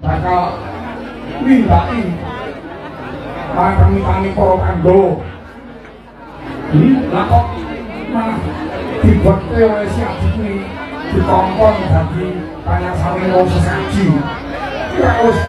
bakal nindaki marang permintaane para kanggo. Lah kok malah dibotte oleh si adikne dikongkon dadi panyasane wong sesaji. Ya wis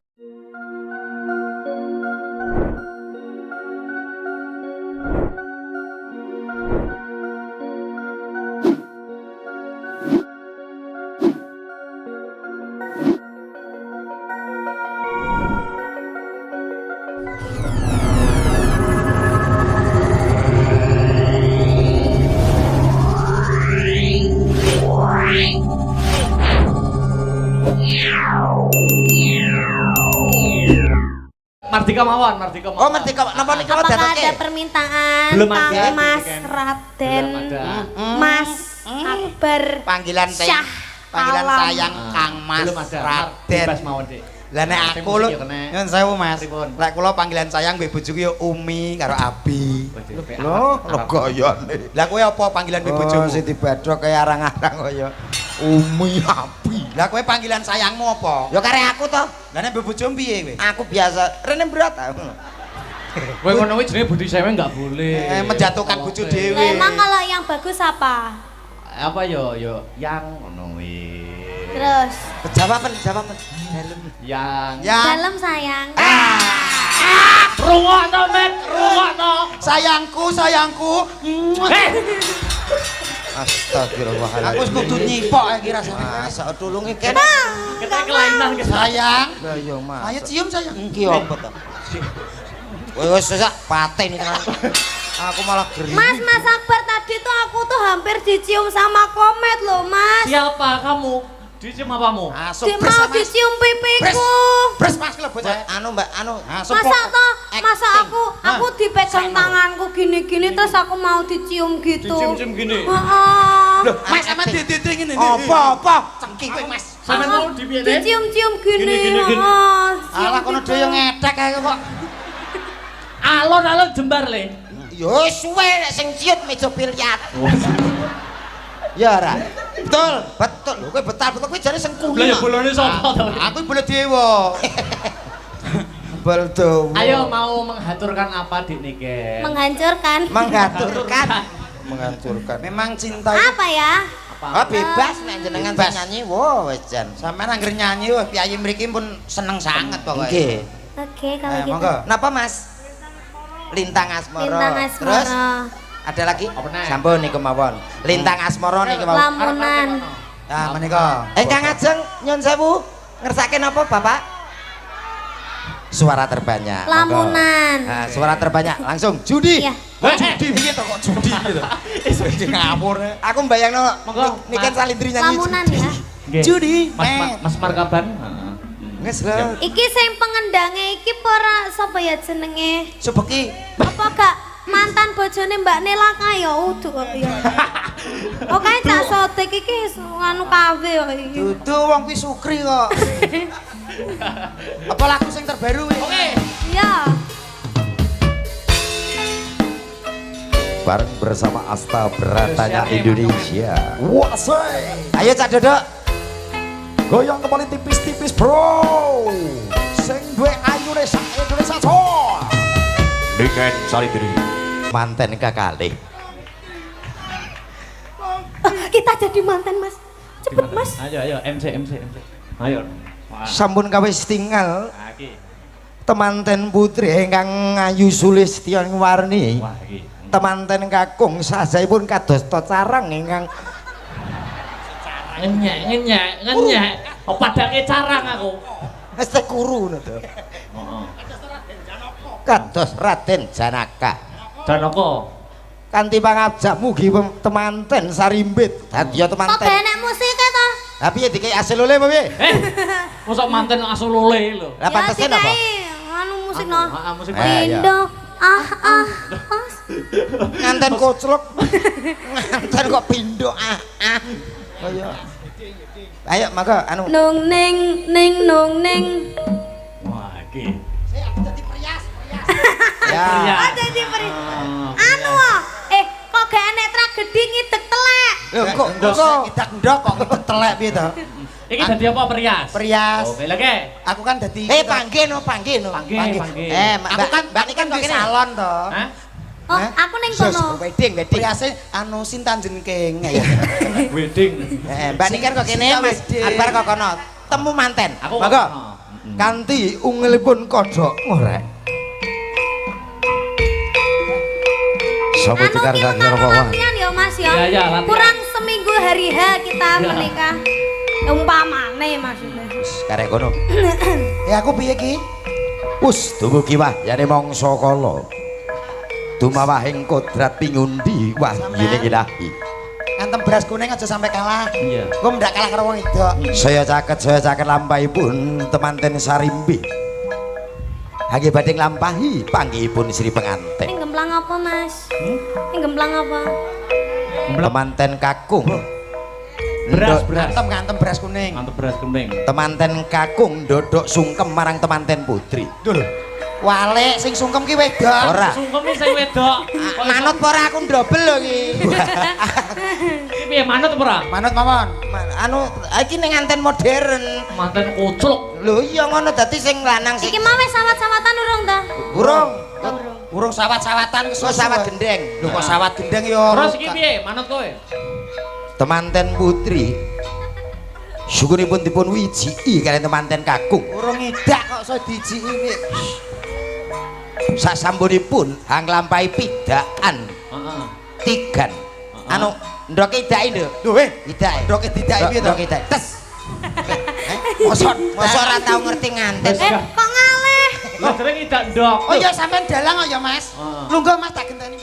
Mardika mawon. Oh, Mardika, napa nika apakah ada permintaan Belum Kang ada. Mas Belum Raden ada. Mas Akbar panggilan Syah panggilan Alam. sayang Kang Mas Belum ada. Raden. Bebas mawon, Dik. Lah nek Masing aku lho, musik ya kena. nyun sewu Mas. Pripun? Lek kula panggilan sayang mbek bojoku ya Umi karo Abi. Loh, Legayane. Lah kowe apa panggilan mbek bojoku? Siti Badrok kaya arang-arang kaya Umi Abi. Lah kowe panggilan sayangmu apa? ya karek aku toh. Lah nek mbek bojomu piye kowe? Aku biasa rene berat aku. kowe ngono kuwi jenenge budi sewe enggak boleh. Menjatuhkan bojo Lah dhewe. emang kalau yang bagus apa? Apa yo yang ngono kuwi. Terus Jawaban dalem. Yang Ya. dalam sayang. rungokno Met, rungokno. Sayangku. Astagfirullahaladzim. Aku wis kudu nyipok iki rasane. Masa tulungi ken. Kita kelainan kita. Sayang. Lah yo Mas. Ayo cium sayang. Iki apa to? Wis sak paten iki kan. Aku malah geri. Mas Akbar tadi tuh aku tuh hampir dicium sama komet loh Mas. Siapa kamu? Dicium apamu? Masuk Dia mau dicium pipiku. Bres Mas kalau bocah. Anu Mbak, anu. Masa aku dipegang tanganku gini-gini terus aku mau dicium gitu. Dicium-cium gini. Heeh. Loh, Mas sama dede ngene. Apa? Cengki kowe Mas. Sampe mau dipiye, Dek? Dicium-cium gini. Gini. Heeh, cium Alah kono gitu. dhewe ngedek kae kok. Alon-alon jembar le. Yo suwe nek sing ciut meja biliar. Ya ora. Betul. Lho kowe betul kowe jane sengkuni. Lah ya bolone sapa to? Aku boleh dewa. Bal tuh. Ayo mau menghaturkan apa Dik niki? Menghancurkan. Menghancurkan. Memang cinta itu Apa ya? Oh bebas nek jenengan Bebas. nyanyi, wow wis jan. sampean anggere nyanyi wah piyayi mriki pun seneng sangat pokoke. Nggih. Oke kalau gitu. Monggo. Napa Mas? Lintang Asmara. Lintang Terus Asmara. ada lagi? Apa neh? Sampun niku mawon. Lintang Asmara niki mawon. Lamunan. Nah, menika. Kang Ajeng nyun sewu. Ngersake napa Bapak? Suara terbanyak. monggo. Lamunan. Nah, suara terbanyak langsung judi. Iya. Judi piye to kok judi gitu. Judi ngawur. Aku mbayangno Monggo, niki kan salindri nyanyi. Lamunan ya. Nggih. Judi. Mas Markaban. Wis lho. Iki sing pengendange iki para sapa ya jenenge? Subeki. Apa gak mantan bojone Mbak Nela kae ya udu kok ya. Oke Cak Sotik iki anu kawe ya iki. Dudu wong kuwi Sukri kok. Apa lagu sing terbaru iki? Oke. Iya. Bareng bersama Asta Beratanya Indonesia. Wasai. Ayo Cak Dodok. Goyang kembali tipis-tipis bro. Sing duwe ayune sak Indonesia so. Dengan Salindri. Manten kakali. Kita jadi mantan Mas. Cepet Mas. Ayo MC. Ayo. Sampun kawis tinggal Nah, iki. temanten putri ingkang Ayu Sulistion Warni. Wah, iki. Temanten kakung sajaipun kados to carang ingkang Ngenyek. Oh, padange carang aku. wis kuru ngono to. Heeh. Kados Raden Janaka. Janaka. Kanthi pangajak mugi temanten sarimbit dadi Kok temanten. enek musike to? Lah piye dikai asil oleh apa piye? Mosok manten asal oleh lho. Lah pantesen apa? Anu musik no. Heeh, musik. Indo. Nganten koclok. Nganten kok pindho Ayo. Ayo maka anu Nung ning nung ning. Wah, iki. ya. Oh jadi anu kok gak enek tragedi ngidek telek. Lho kok Ndok kita ndok kok telek piye to? Iki dadi apa perias? Perias. Oke, lha ke. Aku kan dadi panggih no. Panggih. Aku kan mbak ini kan di salon to. Hah? Oh, aku ning kono. Wedding. periase anu sintan jeneng ya. Wedding. Mbak ini kan kok kene Mas Akbar kok kono. Temu manten. Aku Monggo. Kanthi ungilipun kodhok ngorek. Sapa dikar Anu, karo apa? latihan ya Mas ya. Iya, iya, latihan. Kurang seminggu hari H kita Iya. menikah. Umpamane maksudnya. Wis karek kono. Aku piye ki? Wus dumugi wahyane mangsa kala. Dumawahing kodrat pingundi wahyine ilahi. Ngantem beras kuning aja sampai kalah. Iya. Gua ndak kalah karo wong wedok. Saya caket lampahipun temanten sarimbi. Hage badhe nglampahi panggihipun Sri penganten. Ini gemplang apa Mas? Ini gemplang apa? Temanten kakung. Beras, Ndok- beras. Ngantem beras kuning. Mantep beras kuning. Temanten kakung ndodok sungkem marang temanten putri. Wale sing sungkem ki wedok. Ora. Sungkeme sing wedok. Manut apa ora aku ndobel lho iki. Iki piye manut apa ora? Manut mawon. Anu iki ning nganten modern. Manten kucluk. Lho iya ngono dadi sing lanang sing Iki mau wis sawat-sawatan urung ta? burung. Urung sawat-sawatan Kok sawat gendeng. Lho kok sawat gendeng yo. Terus iki piye manut kowe? Temanten putri syukuripun dipun wijiki kaliyan temanten kakung. Urung ngidak kok iso dijiki iki. Sasampunipun nglampahi pidaan Heeh. tigan. Anu ndok idake nduk. Lho Idake. Ndoke didaki piye to? Ndok idake. Tes. Mosok ora tau ngerti nganten. Kok ngaleh? Lah dereng idak ndok. Oh iya sampean dalang kok ya Mas. Heeh. Lungguh Mas tak genteni.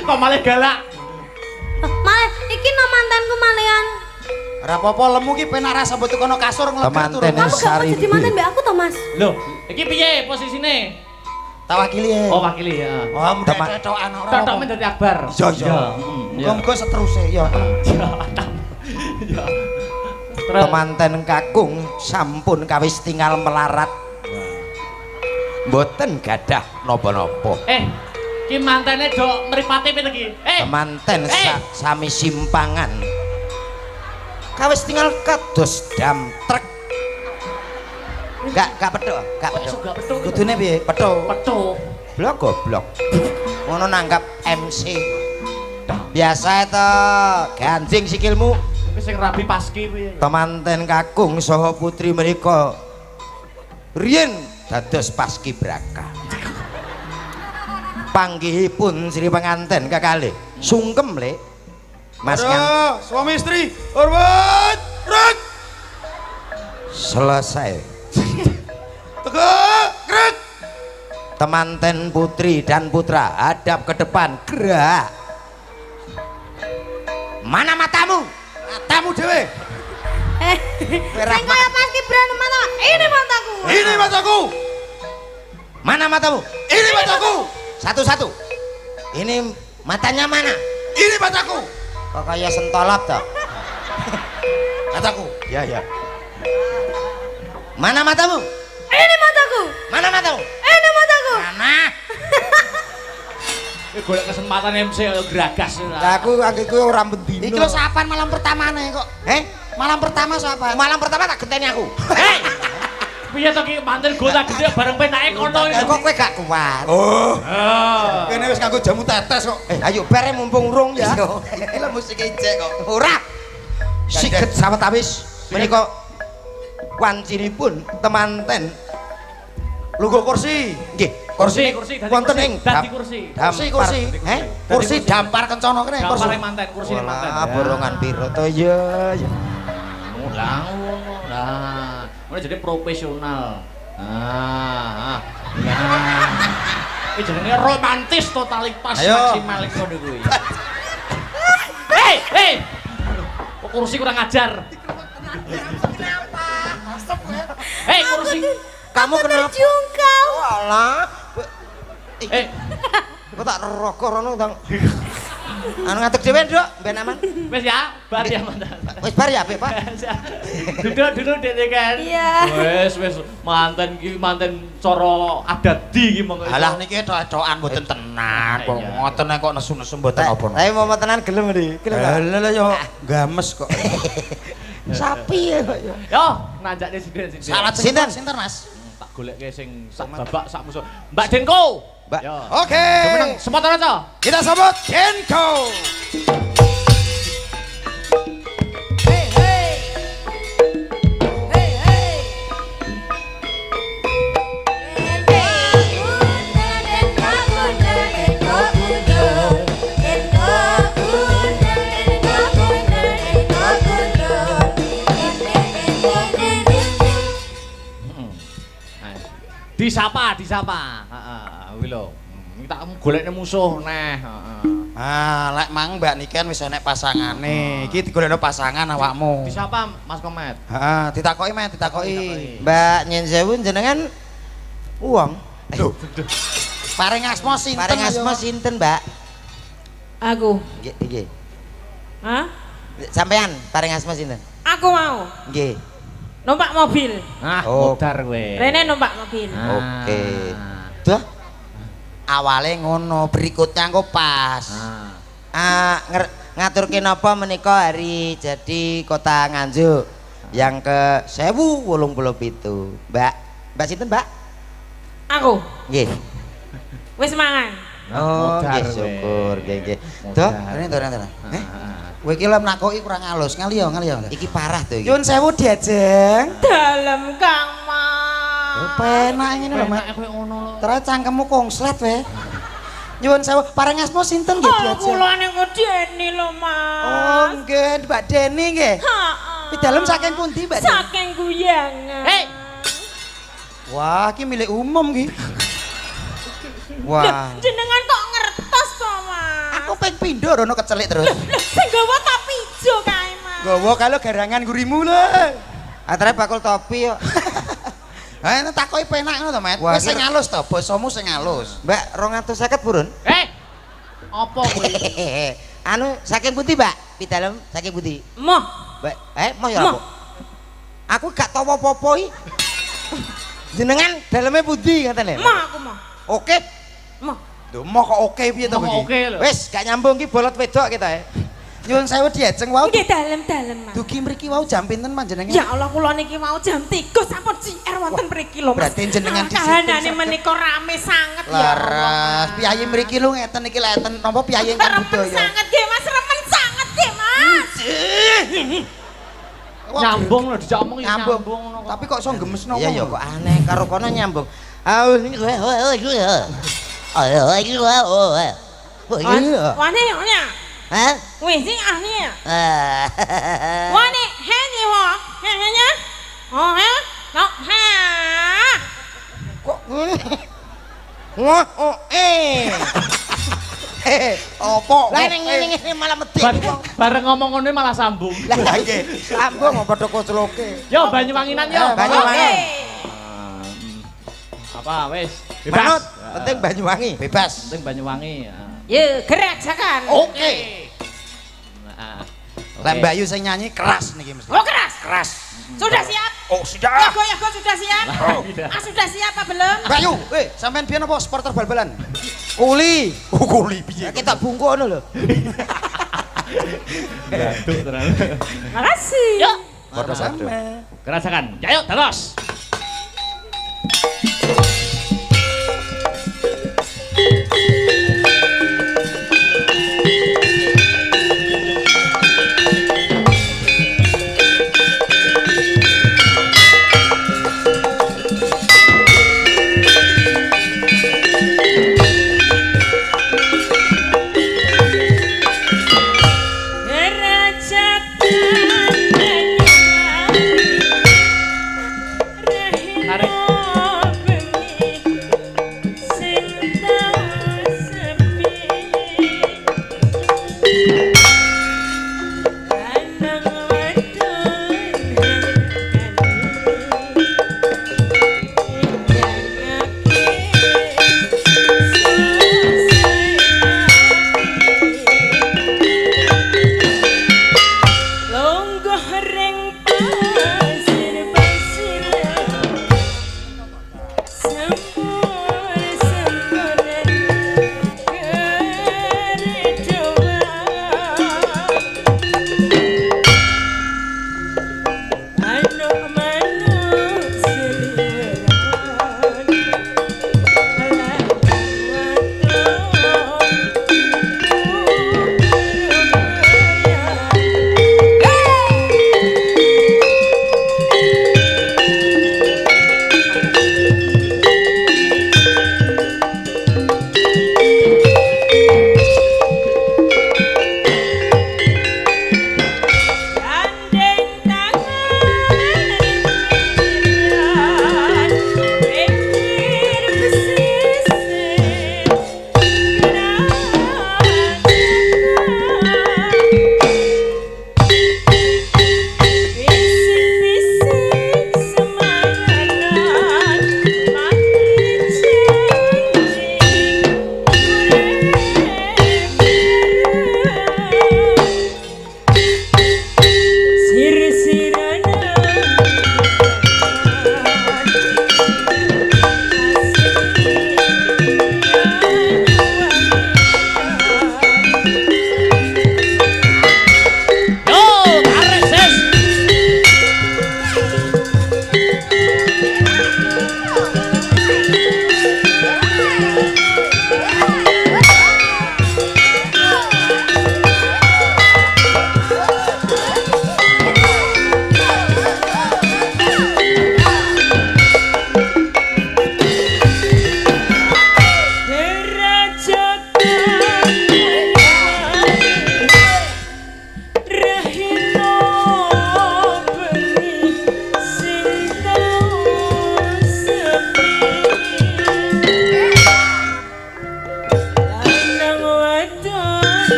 Kok malah galak? Malah iki no mantanku malian. Ora apa-apa lemu ki penak ra sambut kono kasur nglegar Temanten turun. Kamu gak mau jadi mantan mbak aku to Mas? Loh, iki piye posisine? Tak wakili ya. Oh, wakili ya. Oh, mudah Teman- cocokan ora. Tok men dadi akbar. Iya, iya. Muga-muga seterusé ya. Ya. Terus Temanten kakung sampun kawis tinggal melarat. Mboten gadah napa-napa. ki mantene do mripate pite iki? Temanten sami simpangan. Kawis tinggal kados dam trek. Gak petuk, gak Kok petuk. iso gak petuk? Kudune piye? Petuk. Petuk. Blok goblok. Ngono nanggap MC. Biasa itu ganjing sikilmu. Wis sing rabi paski piye? Temanten kakung saha putri menika riyen dados paskibraka. Panggihipun Sri penganten kekalih sungkem le. Mas kan suami istri. Hormat. Rek. selesai. Tegak. Rek. Temanten putri dan putra hadap ke depan gerak. Mana matamu? Matamu dhewe. Sing kaya pas Gibran mata. Ini mataku. Ini mataku. Mana matamu? Ini mataku. Satu-satu. Ini matanya mana? Ini mataku. Kok kayak sentolop toh? Mataku. Ya ya. Mana matamu? Ini mataku. Mana matamu? Ini mataku. Mana? Golek kesempatan MC ayo gragas. Lah aku anggitku ora bendino. Iki lho sapan malam pertamane kok. Malam pertama siapa? Malam pertama tak genteni aku. Piye to ki manten gota gede bareng penake kono iki. Kok kowe gak kuat? Oh, Ah. kene wis nganggo jamu tetes kok. Ayo bare mumpung urung ya. Iki lho musik ijek kok. Ora. Siget sawetawis menika wancinipun temanten Lungguh kursi. nggih. Kursi, dadi wonten kursi, ing dadi kursi. Kursi. Kursi dampar kencana kene kursi. Gampare manten, kursine manten. Wah, borongan piro to ya. Lah ngono. Lah, ngono jadi profesional. Nah. Iki jenenge romantis totalitas Ayo. maksimal iku kuwi. Hei. Kok kursi kurang ajar. Hei, kursi. Kamu kenapa? Jungkal. Alah. Eh, Kok tak rokok rono tang. Anu ngadeg dhewe, Nduk, ben aman. Wis ya, bar ya mantan. Wis bar ya, Pak. Duduk Dek kan. Iya. Wis mantan iki mantan cara adat di iki monggo. Alah niki tok-tokan mboten tenan. Kok Iya. ngoten kok nesu-nesu mboten apa. Tapi mau tenan gelem ndi? Gelem ta? Lah yo games kok. Sapi ya kok ya. Yo, nanjakne sindhen. Salat Sinten? sinten Mas? Tak golekke sing sak babak sak musuh. Mbak Denko. Mbak. Yo. Oke. Kemenang sempat aja. Kita sambut Denko. Disapa. Heeh, kuwi lho. Iki tak golekne musuh neh, heeh. Ah, lek mang Mbak Niken wis enek pasangane. Iki digolekno pasangan awakmu. Disapa Mas Komet. Heeh, ditakoki men, ditakoki. Mbak nyen sewu jenengan uang. Lho. Paring asma sinten? Paring asma sinten, Mbak? Aku. Nggih, nggih. Hah? Sampean paring asma sinten? Aku mau Nggih. numpak mobil. Ah, Oh. modar kowe. Rene numpak mobil. Oke. Tuh. Awale ngono, berikutnya engko pas. Ngaturke napa menika hari jadi Kota Nganjuk yang ke 1087. Mbak sinten, Mbak? Aku. Nggih. Wis mangan. Oh, modar nggih kowe. syukur, nggih nggih. Modar. Tuh, Rene. Kowe iki lem nakoki kurang halus, ngaliyo. iki parah tuh iki. Nyun sewu diajeng. Dalem Kang Mas. Yo penak ngene lho, Mak. Kowe ngono lho. Terus cangkemmu konslet wae. Nyun sewu, paring asma sinten nggih Oh, diajeng? kula niku Deni lho, Oh, Mas. nggih, Mbak Deni nggih. Heeh. Di dalam saking pundi, Mbak Deni? Saking Guyangan. Hei. Wah, iki milik umum iki. Loh, Wah. jenengan kok ngertos to, Mas? Aku ping pindho rono kecelik terus. Lah, sing gawa topi ijo kae, Mas. Gowo kalau garangan gurimu lho. Antara bakul topi yo. Ha, ini takoki penak ngono to, Met. Wah, Wis sing kira- halus to, basamu sing halus. Mbak 250 purun. Hei. Apa kowe? Anu saking pundi, Mbak? Pidalem saking pundi? Moh. Mbak, mau ya Moh. apa? Aku gak tau apa-apa iki. Jenengan daleme pundi katene? Moh aku moh. Oke. Moh. Lho, mau kok oke piye to Mau iki? oke lho. Wis gak nyambung ki bolot wedok kita ya. Nyun sewu diajeng wau. Nggih dalem-dalem, Mas. Dugi mriki wau jam pinten panjenengan? Ya Allah, kula niki mau jam 3 sampun JR wonten mriki lho, Mas. berarti jenengan di situ Kahanane saged. menika rame sanget ya Laras, Allah. piyayi mriki lu ngeten iki leten napa piyayi ingkang Remen budaya? sanget nggih, Mas. Remen sanget nggih, Mas. Wah, Nyambung lho dijak omong nyambung. nyambung ngono. Tapi kok iso gemes nopo? Iya ya kok aneh karo kono nyambung. Wane nya. Hah? Wis sing ahli ya. Wane hene ho. Hene. Oh, he. No, ha. Wah, oh Apa? Lah ning ngene malah medhit. Bareng ngomong ngono malah sambung. Lah nggih. Sambung apa padha kocloke. Yo Banyuwanginan yo. Banyuwangi. Apa wis? Manut, Bebas. penting Banyuwangi. Bebas. Penting Banyuwangi. Yo, gerajakan. Oke. Nah. Lah Mbak Yu sing nyanyi keras niki mesti. Oh, keras. Keras. Sudah siap? Oh, sudah. Ya, go sudah siap? Ah, sudah siap apa belum? Mbak Yu, sampean biyen apa supporter bal-balan? Kuli. Oh, kuli piye? Kita bungkuk ngono lho. Gaduh tenan. Makasih. Yuk. Padha sampe. Kerasakan. Ayo terus. Tarik.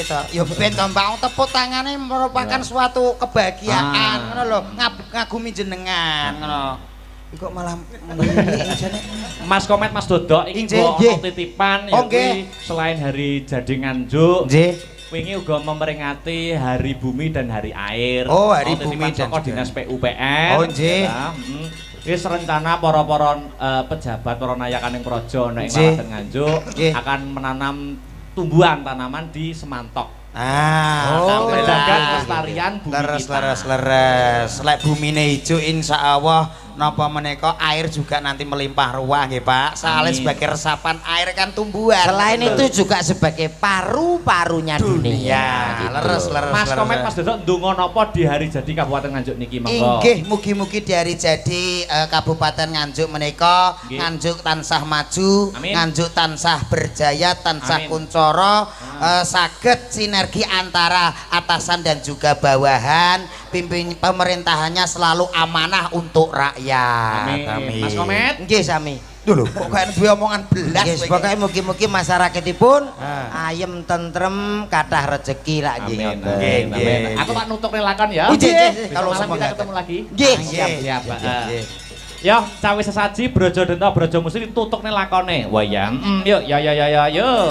to. Ya ben to Mbak tepuk tangane merupakan suatu kebahagiaan ngono lho, ngagumi jenengan ngono. Iki kok malah menggini jane. Mas Komet Mas Dodok iki kok ono titipan ya kuwi selain hari Jadi Nganjuk. Nggih. Wingi uga memperingati Hari Bumi dan Hari Air. Oh, Hari Bumi dan Dinas PUPR. Oh, nggih. Wis rencana para-para pejabat para nayakaning praja nek ing Kabupaten Nganjuk akan menanam tumbuhan tanaman di Semantok. Menjaga kelestarian bumi kita. Leres. Lek bumine ijo insyaallah napa menika air juga nanti melimpah ruah nggih Pak. Soalnya sebagai resapan air kan tumbuhan. Selain itu juga sebagai paru-parunya dunia. Leres. Mas Komet Mas Dodok ndonga napa di hari jadi Kabupaten Nganjuk niki monggo. Inggih, mugi-mugi di hari jadi Kabupaten Nganjuk menika Nganjuk tansah maju, Nganjuk tansah berjaya, tansah kuncoro, saged sinergi antara atasan dan juga bawahan, pimpin pemerintahannya selalu amanah untuk rakyat. Amin. Mas Komet? Nggih sami. Dulu kok kayak duwe omongan belas. Nggih, pokoke mugi-mugi masyarakatipun ayem tentrem kathah rezeki lak nggih ngoten. Nggih. Aku tak nutuk relakan ya. Nggih. Kalau kita ketemu lagi. Nggih, siap. Yo, cawe sesaji Brojo Denta Brojo Musri tutukne lakone. Wayang. Yuk, ya.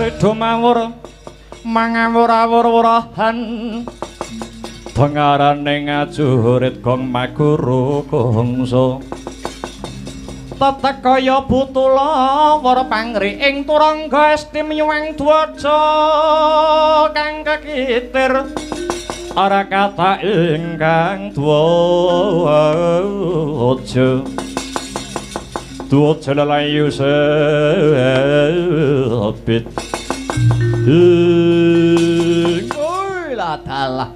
rido mawur mangawur-awur-wurahan pengarane ngajurit gong maguru kongso tetek kaya butula war pangri ing turangga estim yuwang dwaja kang kekitir ora kata ingkang dwaja dwaja lelayu sepit dalah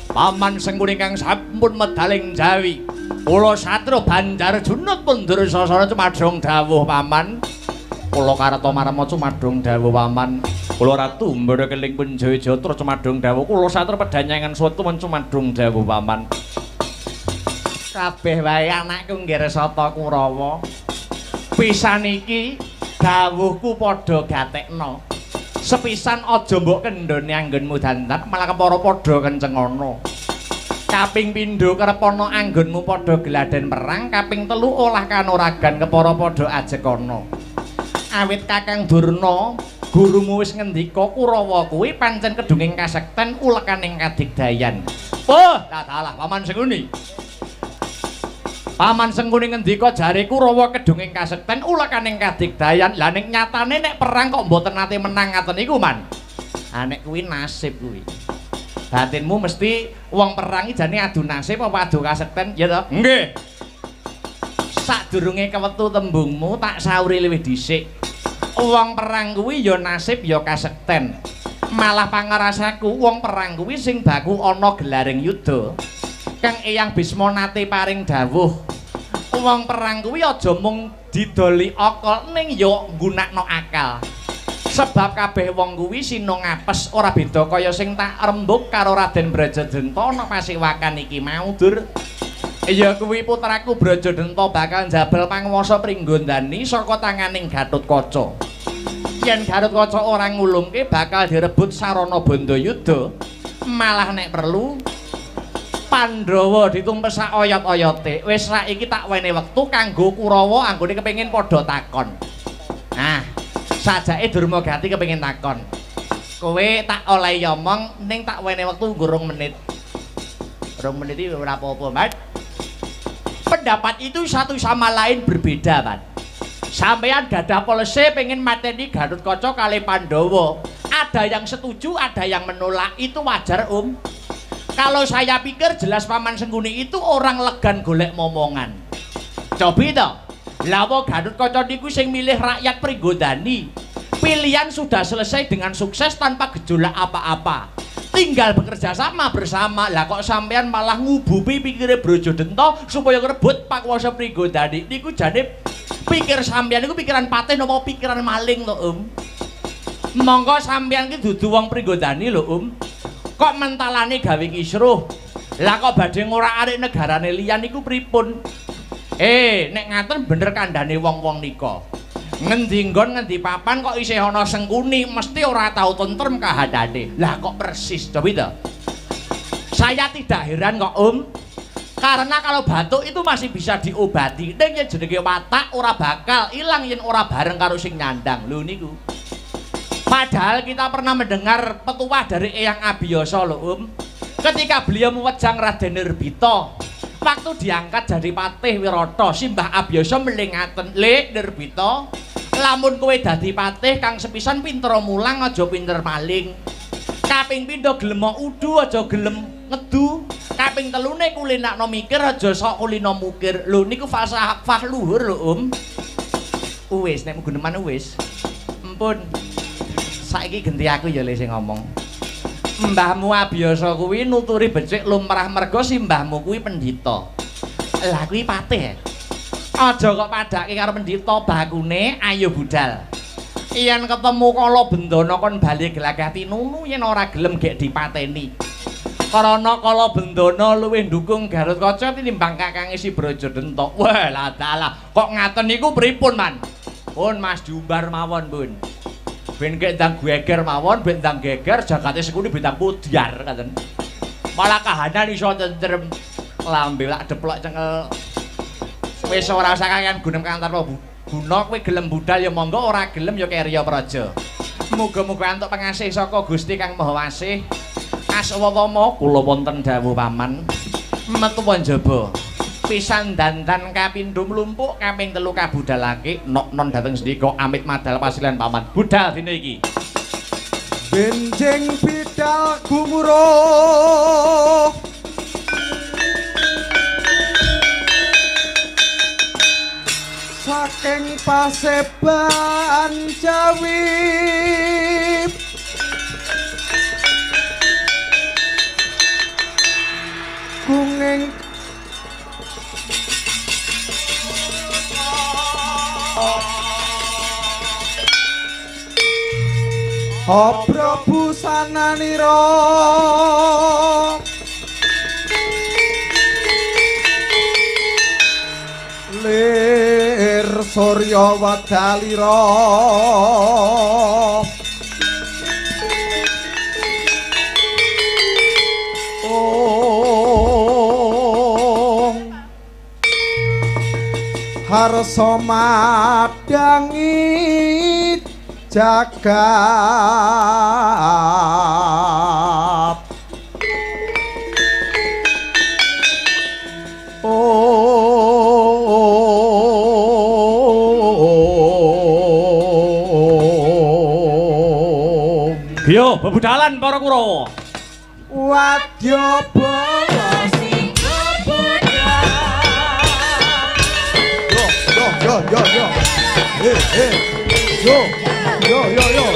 Paman Sengkuni kang sampun medaling Jawi kula Satru Banjar Junut pundur sasana cumadung dawuh Paman kula kareta marema cumadung dawuh Paman kula Ratu Mbara Keling Punjaya Jatra cumadung dawuh kula Satru Pedanyangan Sutu cumadung dawuh Paman kabeh wae anakku nggih resata Kurawa pisan iki dawuhku padha gatekno sepisan aja mbok kendhone anggonmu dandan malah kepara padha kencengana kaping pindho kerep ana anggonmu padha geladen perang kaping telu olah kanuragan kepara padha ajekana awit Kakang Durna gurumu wis ngendika Kurawa kuwi pancen kedunging kasekten ulekaning kadigdayan dalah Paman Sengkuni Paman Sengkuni ngendika jare Kurawa kedunging kasekten ulekaning kadigdayan. Lah ning nyatane nek perang kok mboten nate menang ngaten iku, Man. Ah nek kuwi nasib kuwi. Batinmu mesti wong perang iki jane adu nasib apa adu kasekten, ya toh? Nggih. Sadurunge kewetu tembungmu tak sauri luwih dhisik. Wong perang kuwi ya nasib ya kasekten. Malah pangarasaku wong perang kuwi sing baku ana gelaring yuda. Kang Eyang Bisma nate paring dawuh wong perang kuwi aja mung didoli akal ning ya nggunakno akal sebab kabeh wong kuwi sino ngapes ora beda kaya sing tak rembug karo Raden Brajadenta ana Pasiwakan iki mau Dur ya kuwi putraku Brajadenta bakal njabel panguwasa Pringgondani saka tanganing Gatotkaca yen Gatotkaca ora ngulungke bakal direbut sarana Bandayuda malah nek perlu Pandhawa ditumpesak oyot-oyote. Wis saiki tak wene wektu kanggo Kurawa anggone kepengin padha takon. Nah, sajake Durmagati kepengin takon. Kowe tak olehi omong ning tak wene wektu nggo 2 menit. 2 menit iki ora apa-apa, Mas. Pendapat itu satu sama lain berbeda, Mas. Sampeyan gadah polisi pengen mateni Gatotkaca kali Pandhawa. Ada yang setuju, ada yang menolak. Itu wajar, Kalau saya pikir jelas Paman Sengkuni itu orang legan golek momongan. Cobi toh. Lah wong Gatotkaca niku sing milih rakyat Pringgondani. Pilihan sudah selesai dengan sukses tanpa gejolak apa-apa. Tinggal bekerja sama bersama. Lah kok sampean malah ngubupi pikire Brajadenta supaya ngerebut pakuwasa Pringgondani. Niku jane pikir sampean niku pikiran patih napa pikiran maling to, Monggo sampean iki dudu wong Pringgondani lho, Kok mentalane gawe kisruh? Lah kok badhe ngorak-arik negarane liyan niku pripun? Nek ngaten bener kandhane wong-wong nika. Ngendi nggon ngendi papan kok isih ana Sengkuni, mesti ora tau tentrem kahandane. Lah kok persis coba to. Saya tidak heran kok, Karena kalau batuk itu masih bisa diobati. Ning yen jenenge watak ora bakal ilang yen ora bareng karo sing nyandang. Lho niku. Padahal kita pernah mendengar petuah dari Eyang Abiyasa lho, Ketika beliau mewejang Raden Nirbita, waktu diangkat jadi patih Wirata, Simbah Abiyasa melingaten, "Le Nirbita, lamun kowe dadi patih kang sepisan pinter mulang aja pinter maling. Kaping pindho gelem udu aja gelem ngedu. Kaping telune kulinakno mikir aja sok kulino mukir." Lho niku falsafah luhur lho, Wis nek guneman wis. Ampun. Saiki genti aku ya le sing ngomong. Mbahmu Abiyasa kuwi nuturi becik lumrah merga simbahmu kuwi pendhita. Lah kuwi patih. Aja kok padhake karo pendhita bakune ayo budal. Yen ketemu kala bendana kon bali glagah tinunu yen ora gelem gek dipateni. Karana kala bendana luwih ndukung Gatotkaca tinimbang kakange si Brajadenta. Wah, lah dalah. Kok ngaten niku pripun, Man? Pun Mas diumbar mawon, Pun. Ben gek ndang geger mawon, ben ndang geger jagate Sengkuni bintang pudyar katen. Malah kahanan iso tentrem lambe lak deplok cengkel. Wis ora usah kakean gunem kantor guna kowe gelem budal ya monggo, ora gelem ya keriya praja. Muga-muga antuk pangasih saka Gusti Kang Maha Wasih. Aswawama kula wonten dawuh paman. Metu njaba. Pisan dandan kapindho mlumpuk, kaping 3 kabudalake, nok non dhateng sendika amit madal pasilan paman. Budal dina iki. Benjing bidal gumuruh saking paseban Jawi kunging Obro busananira lir surya wadalira harsa madangi jagat Yo bebudalan para Kurawa. Wadya bawa sing bebudalan. Yo. Yo.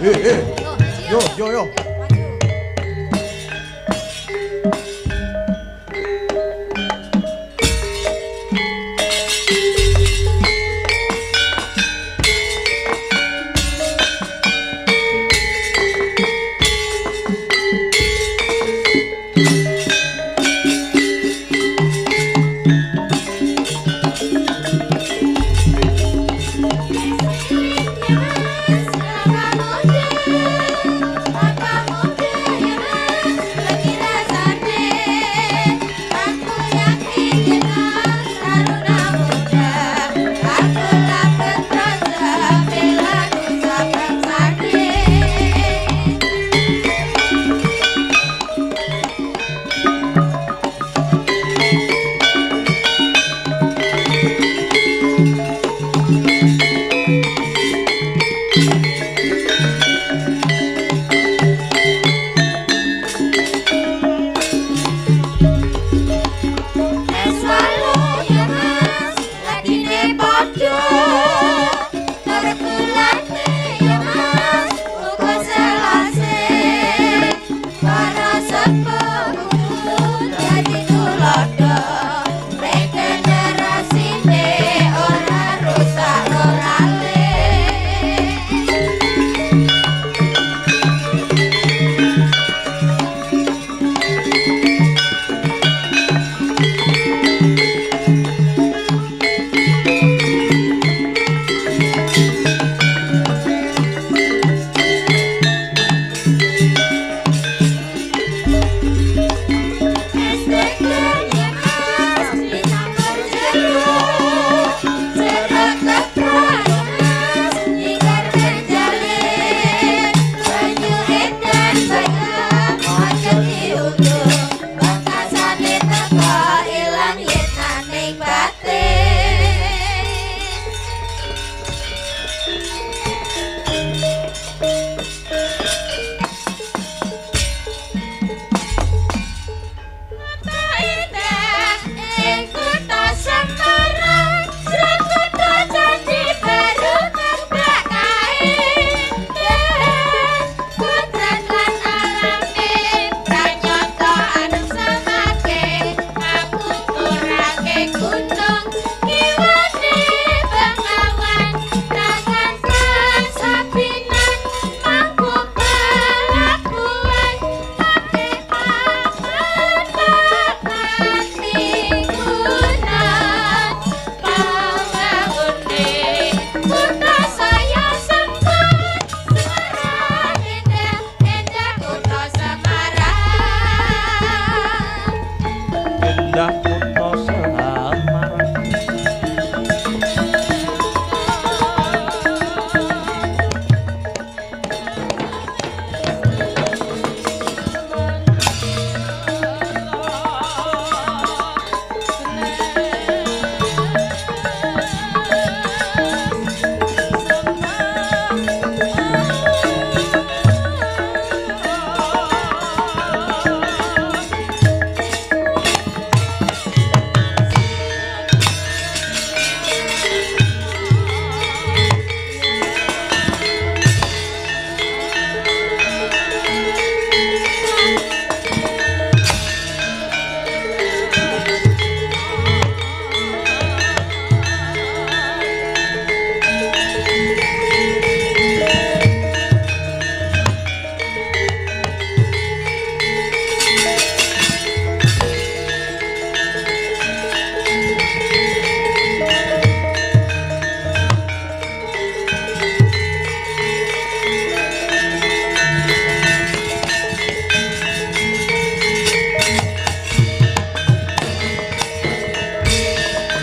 Yo.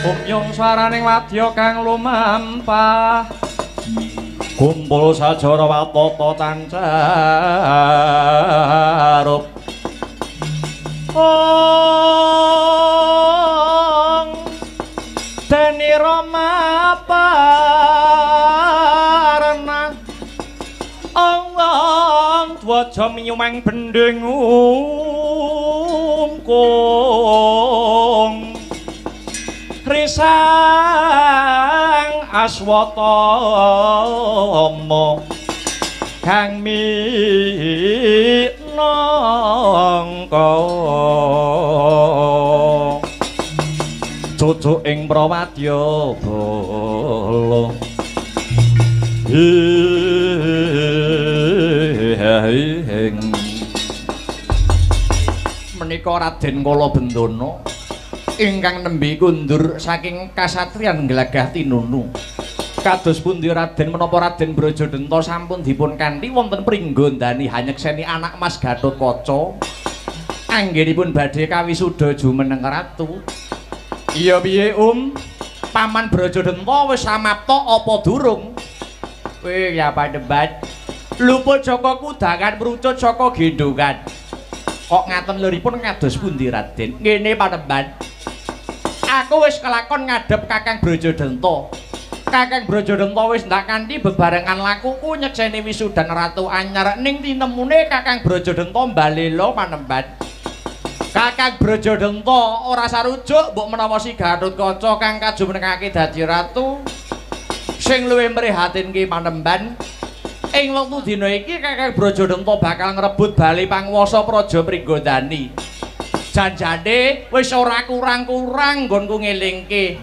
Umyung swaraning wadya kang lumampah kumpul sajara watata tancarup ong deni rama parna ong dwaja miyumeng bendeng ungkung risang aswatama kang minangka cucuk ing prawadya bala menika Raden Kala Bendana ingkang nembe kundur saking kasatriyan Glagah Tinunu. Kados pundi Raden menapa Raden Brajadenta sampun dipun kanthi wonten pringgondani hanyekseni anak Mas Gatotkaca anggenipun badhe kawisuda jumeneng ratu. Iya piye Paman Brajadenta wis samapta apa durung? Wih ya Panembahan. Luput saka kudangan mrucut saka gendongan. Kok ngaten liripun kados pundi Raden? Ngene Panembahan. Aku wis kelakon ngadhep Kakang Brajadenta. Kakang Brajadenta wis ndak kanthi bebarengan lakuku nyekseni wisudan Ratu Anyar ning tinemune Kakang Brajadenta mbalela Panembahan. Kakang Brajadenta ora sarujuk mbok menawa si Gatotkaca kang kajumenengake dadi ratu sing luwih mrihatinke Panembahan. Ing wektu dina iki Kakang Brajadenta bakal ngrebut bali panguwasa Praja Pringgondani. Janjane wis ora kurang-kurang nggonku ngelingke.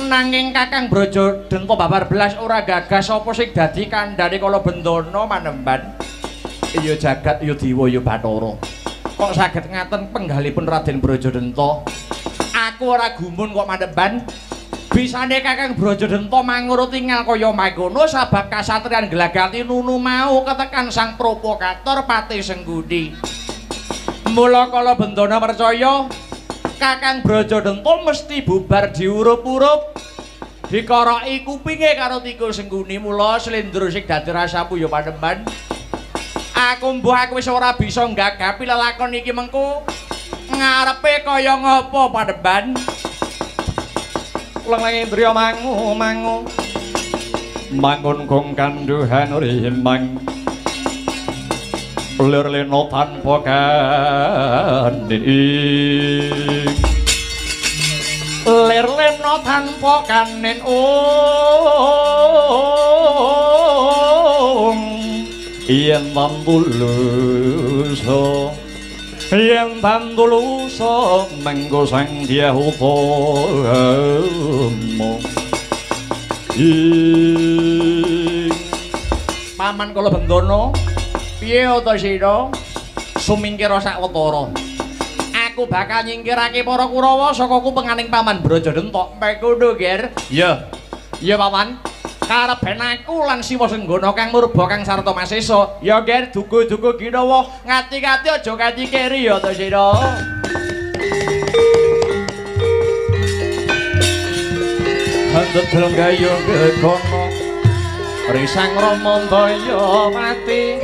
Nanging Kakang Brajadenta babar belas ora gagas apa sing dadi kandhane Kala Bendana Panembahan. Iya jagat ya diwa ya Bathara. Kok saged ngaten penggalipun Raden Brajadenta. Aku ora gumun kok Panembahan. Bisane Kakang Brajadenta mangurut tingal kaya mangkono sabab kasatriyan Glagah Tinunu mau ketekan sang provokator Patih Sengguni. Mula Kala Bendana percaya Kakang Brajadenta mesti bubar diurup-urup dikoroki kupinge karo Tikus Sengguni. Mula slendro sing dadi rasamu ya Panembahan. Aku wis ora bisa nggagapi lelakon iki mengko ngarepe kaya ngapa Panembahan. Lang indriya mangu mangun kong kanduhan rimang lir leno tanpa kanin lir leno tanpa kanin yen tambuluso yen tambuluso mengko sang dia upomo Paman Kala Bendana piye ta sira sumingkira sawetara aku bakal nyingkirake para Kurawa saka kupenganing Paman Brajadenta mengkono ger iya iya Paman karepen aku lan Siwa Senggana kang murba kang sarta masesa ya ger duga-duga ginawa ngati-ngati aja kanthi keri ya ta sira Handhet Lenggayung gegono risang Rama Daya mati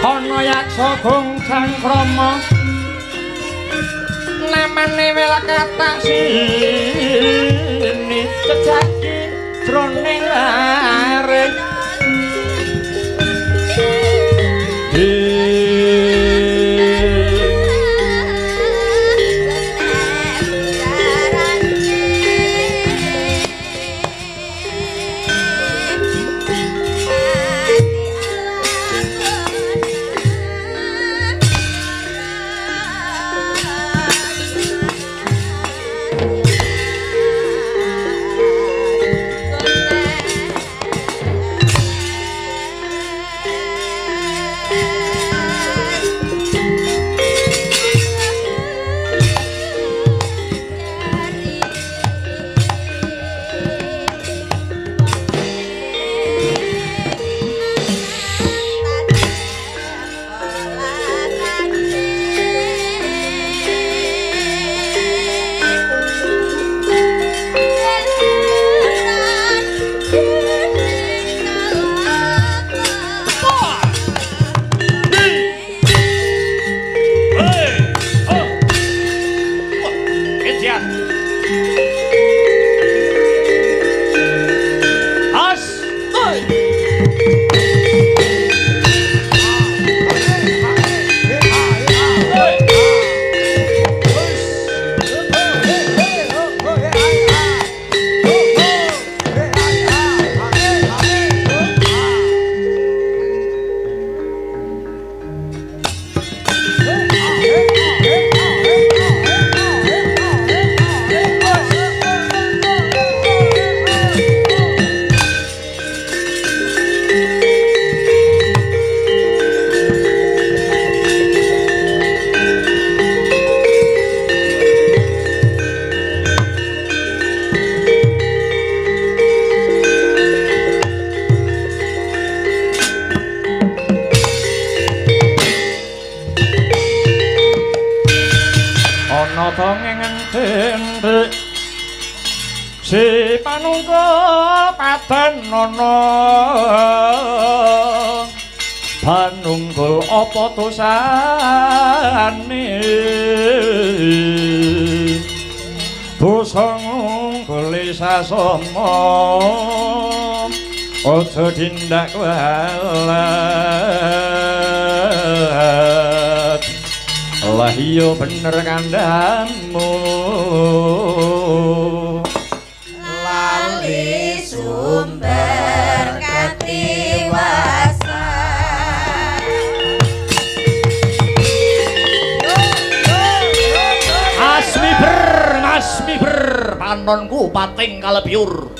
ana yaksa gongcang krama namane wel katak sini cecaki jroning laring dongeng dendek si panungkul padanono panungkul apa dosane dosa ngungkul sasama aja tindak walat lah iya bener kandhamu lali sumber katiwasan Asmiber panonku pating kalebyur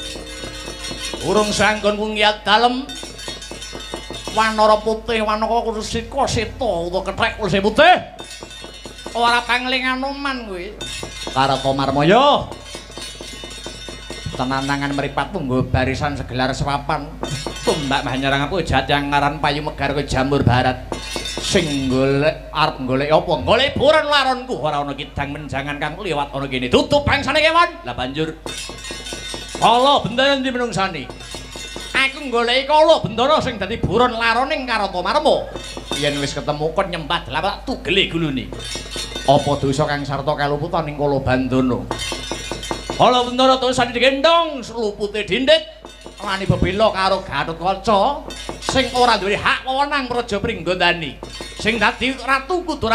urung sanggonku ngiyat dalem wanara putih wanaka kursika seta utawa kethek kulise putih ora panglingan oman kuwi Karata Marmaya tenanangan mripat munggo barisan segelar sepapan tumbak banyarang aku jat yang ngaran payu megar ke jamur barat sing golek arep golek apa golek buron laronku ora ana kidang menjangan kang liwat ana kene tutup bangsane kewan lah banjur kala bendara ndi menungsani aku goleki kala bendara sing dadi buron laroning Karata Marma yen wis ketemu kon nyembah lawak tugele gulune apa dosa kang sarta kaluputan ning kala bandana kala bendara tulisan digendong selupute dindit wani bebela karo Gatotkaca sing ora duwe hak wewenang praja Pringgondani sing dadi ratu kudu